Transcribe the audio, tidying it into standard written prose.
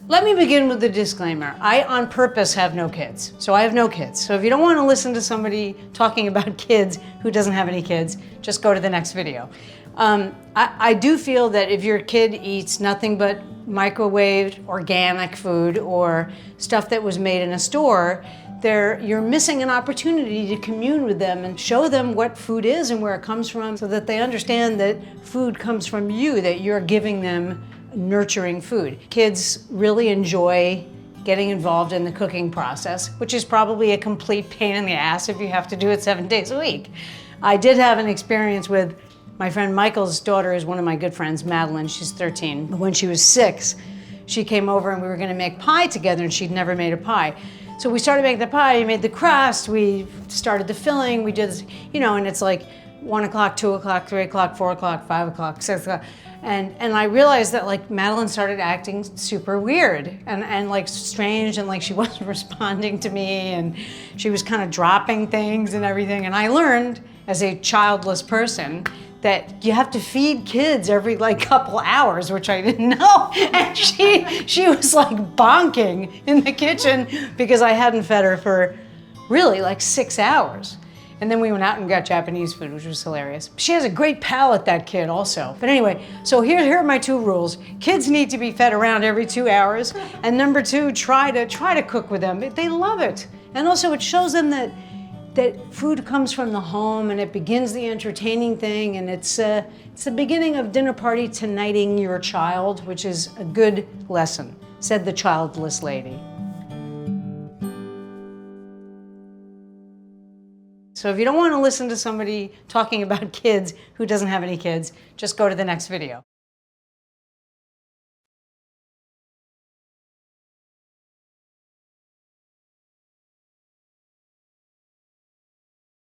Let me begin with a disclaimer. I, on purpose, have no kids. So I have no kids. So if you don't want to listen to somebody talking about kids who doesn't have any kids, just go to the next video. I do feel that if your kid eats nothing but microwaved organic food or stuff that was made in a store, you're missing an opportunity to commune with them and show them what food is and where it comes from so that they understand that food comes from you, that you're giving them nurturing food. Kids really enjoy getting involved in the cooking process, which is probably a complete pain in the ass if you have to do it 7 days a week. I did have an experience with my friend Michael's daughter is one of my good friends, Madeline. She's 13. When she was 6, she came over and we were gonna make pie together and she'd never made a pie. So we started making the pie, we made the crust, we started the filling, we did this, and it's like 1 o'clock, 2 o'clock, 3 o'clock, 4 o'clock, 5 o'clock, 6 o'clock. And I realized that like Madeline started acting super weird and like strange and like she wasn't responding to me and she was kind of dropping things and everything. And I learned as a childless person that you have to feed kids every like couple hours, which I didn't know. And she was like bonking in the kitchen because I hadn't fed her for really like 6 hours. And then we went out and got Japanese food, which was hilarious. She has a great palate, that kid, also. But anyway, so here are my 2 rules. Kids need to be fed around every 2 hours. And number 2, try to cook with them. They love it. And also it shows them that food comes from the home and it begins the entertaining thing, and it's the beginning of dinner party tonighting your child, which is a good lesson, said the childless lady. So if you don't want to listen to somebody talking about kids who doesn't have any kids, just go to the next video.